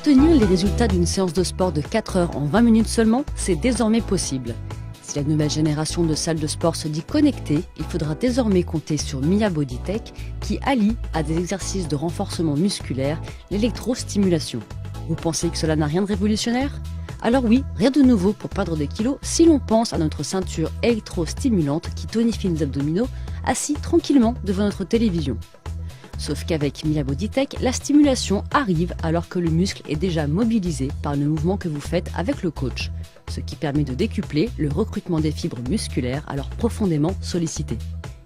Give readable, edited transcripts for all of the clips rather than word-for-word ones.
Obtenir les résultats d'une séance de sport de 4 heures en 20 minutes seulement, c'est désormais possible. Si la nouvelle génération de salles de sport se dit connectée, il faudra désormais compter sur Mia Bodytech qui allie à des exercices de renforcement musculaire l'électrostimulation. Vous pensez que cela n'a rien de révolutionnaire ? Alors oui, rien de nouveau pour perdre des kilos si l'on pense à notre ceinture électrostimulante qui tonifie nos abdominaux assis tranquillement devant notre télévision. Sauf qu'avec Mia Bodytech, la stimulation arrive alors que le muscle est déjà mobilisé par le mouvement que vous faites avec le coach, ce qui permet de décupler le recrutement des fibres musculaires alors profondément sollicitées.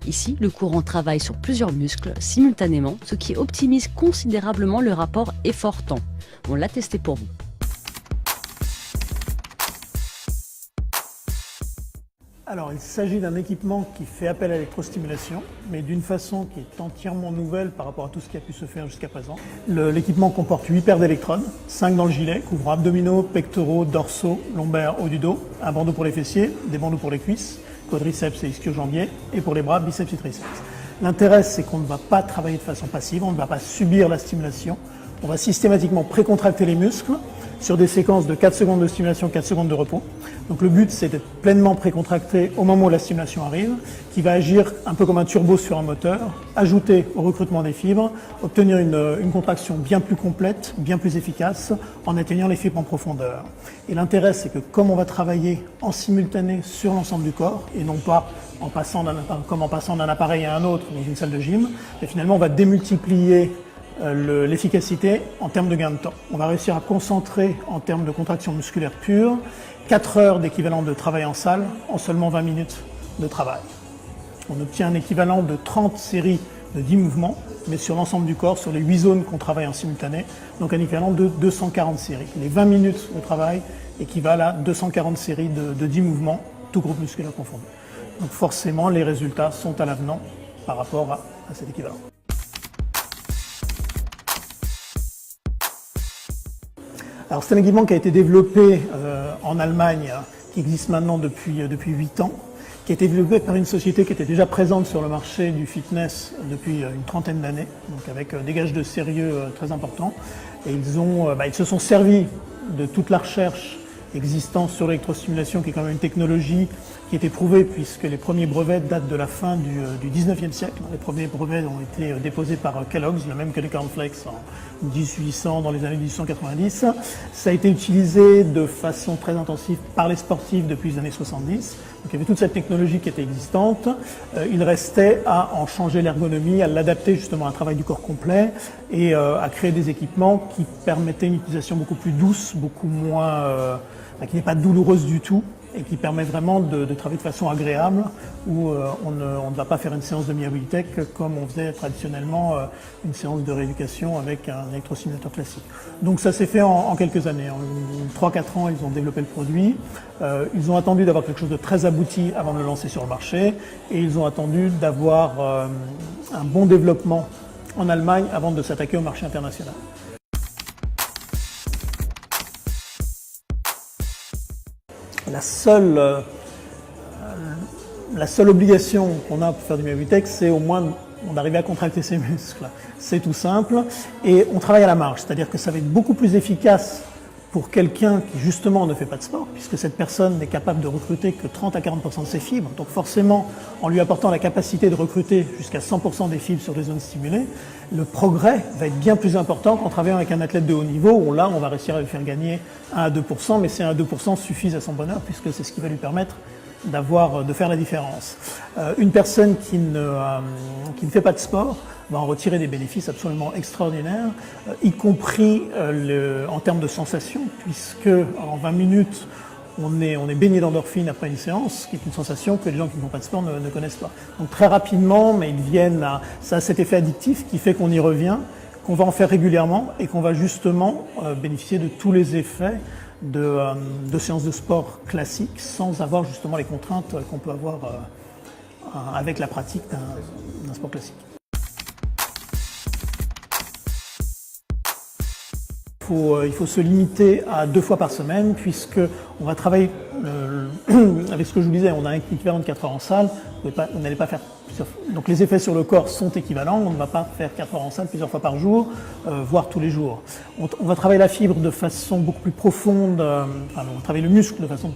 Ici, le courant travaille sur plusieurs muscles simultanément, ce qui optimise considérablement le rapport effort-temps. On l'a testé pour vous. Alors, il s'agit d'un équipement qui fait appel à l'électrostimulation, mais d'une façon qui est entièrement nouvelle par rapport à tout ce qui a pu se faire jusqu'à présent. L'équipement comporte 8 paires d'électrodes, 5 dans le gilet, couvrant abdominaux, pectoraux, dorsaux, lombaires, haut du dos, un bandeau pour les fessiers, des bandeaux pour les cuisses, quadriceps et ischio-jambiers, et pour les bras, biceps et triceps. L'intérêt, c'est qu'on ne va pas travailler de façon passive, on ne va pas subir la stimulation, on va systématiquement précontracter les muscles sur des séquences de 4 secondes de stimulation, 4 secondes de repos. Donc le but, c'est d'être pleinement précontracté au moment où la stimulation arrive, qui va agir un peu comme un turbo sur un moteur, ajouter au recrutement des fibres, obtenir une contraction bien plus complète, bien plus efficace, en atteignant les fibres en profondeur. Et l'intérêt, c'est que comme on va travailler en simultané sur l'ensemble du corps, et non pas en passant d'un appareil à un autre dans une salle de gym, et finalement on va démultiplier l'efficacité en termes de gain de temps. On va réussir à concentrer en termes de contraction musculaire pure 4 heures d'équivalent de travail en salle en seulement 20 minutes de travail. On obtient un équivalent de 30 séries de 10 mouvements, mais sur l'ensemble du corps, sur les 8 zones qu'on travaille en simultané, donc un équivalent de 240 séries. Les 20 minutes de travail équivalent à 240 séries de 10 mouvements, tout groupe musculaire confondu. Donc forcément, les résultats sont à l'avenant par rapport à cet équivalent. Alors c'est un équipement qui a été développé en Allemagne, qui existe maintenant depuis 8 ans, qui a été développé par une société qui était déjà présente sur le marché du fitness depuis une trentaine d'années, donc avec des gages de sérieux très importants. Et ils se sont servis de toute la recherche existante sur l'électrostimulation, qui est quand même une technologie qui est éprouvée puisque les premiers brevets datent de la fin du 19e siècle. Les premiers brevets ont été déposés par Kellogg's, le même que les cornflakes en 1800, dans les années 1890. Ça a été utilisé de façon très intensive par les sportifs depuis les années 70. Donc il y avait toute cette technologie qui était existante. Il restait à en changer l'ergonomie, à l'adapter justement à un travail du corps complet et à créer des équipements qui permettaient une utilisation beaucoup plus douce, beaucoup moins, qui n'est pas douloureuse du tout, et qui permet vraiment de travailler de façon agréable, où on ne va pas faire une séance de Mia Bodytech comme on faisait traditionnellement une séance de rééducation avec un électrostimulateur classique. Donc ça s'est fait en quelques années. En 3-4 ans, ils ont développé le produit. Ils ont attendu d'avoir quelque chose de très abouti avant de le lancer sur le marché, et ils ont attendu d'avoir un bon développement en Allemagne avant de s'attaquer au marché international. La seule obligation qu'on a pour faire du Mia Bodytech, c'est au moins d'arriver à contracter ses muscles. C'est tout simple. Et on travaille à la marge, c'est-à-dire que ça va être beaucoup plus efficace pour quelqu'un qui justement ne fait pas de sport, puisque cette personne n'est capable de recruter que 30 à 40% de ses fibres. Donc forcément, en lui apportant la capacité de recruter jusqu'à 100% des fibres sur des zones stimulées, le progrès va être bien plus important qu'en travaillant avec un athlète de haut niveau, où là, on va réussir à lui faire gagner 1 à 2%, mais ces 1 à 2% suffisent à son bonheur, puisque c'est ce qui va lui permettre de faire la différence. Une personne qui ne fait pas de sport va en retirer des bénéfices absolument extraordinaires, y compris en termes de sensations, puisque en 20 minutes, on est baigné d'endorphines après une séance, qui est une sensation que les gens qui ne font pas de sport ne connaissent pas. Donc très rapidement, mais ça a cet effet addictif qui fait qu'on y revient, qu'on va en faire régulièrement et qu'on va justement bénéficier de tous les effets de séances de sport classiques sans avoir justement les contraintes qu'on peut avoir avec la pratique d'un sport classique. Il faut se limiter à 2 fois par semaine puisqu'on va travailler avec ce que je vous disais, on a un équivalent de 4 heures en salle, vous n'allez pas faire Donc les effets sur le corps sont équivalents, on ne va pas faire 4 heures en salle plusieurs fois par jour, voire tous les jours. On va travailler la fibre de façon beaucoup plus profonde, on va travailler le muscle de façon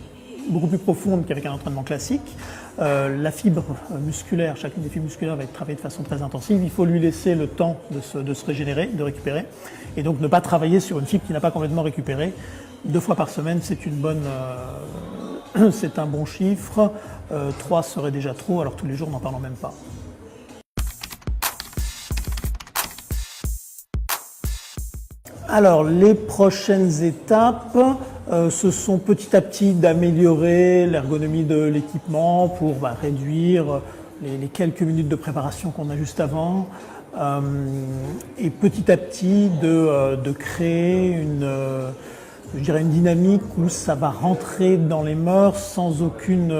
beaucoup plus profonde qu'avec un entraînement classique. La fibre musculaire, chacune des fibres musculaires va être travaillée de façon très intensive. Il faut lui laisser le temps de se régénérer, de récupérer, et donc ne pas travailler sur une fibre qui n'a pas complètement récupéré. 2 fois par semaine, c'est un bon chiffre. 3 serait déjà trop, alors tous les jours, n'en parlons même pas. Alors, les prochaines étapes, ce sont petit à petit d'améliorer l'ergonomie de l'équipement pour réduire les quelques minutes de préparation qu'on a juste avant, et petit à petit de créer une dynamique où ça va rentrer dans les mœurs sans aucune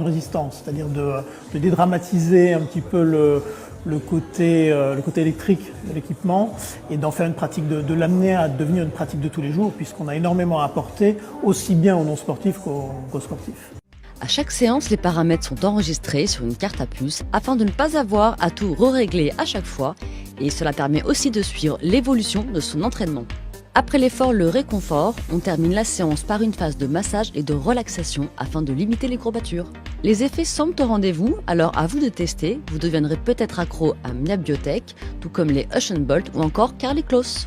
résistance, c'est-à-dire de dédramatiser un petit peu le côté électrique de l'équipement et d'en faire une pratique, de l'amener à devenir une pratique de tous les jours, puisqu'on a énormément à apporter, aussi bien aux non-sportifs qu'aux sportifs. À chaque séance, les paramètres sont enregistrés sur une carte à puce afin de ne pas avoir à tout régler à chaque fois, et cela permet aussi de suivre l'évolution de son entraînement. Après l'effort, le réconfort, on termine la séance par une phase de massage et de relaxation afin de limiter les courbatures. Les effets semblent au rendez-vous, alors à vous de tester, vous deviendrez peut-être accro à Mia Biotech, tout comme les Ocean Bolt ou encore Carly Close.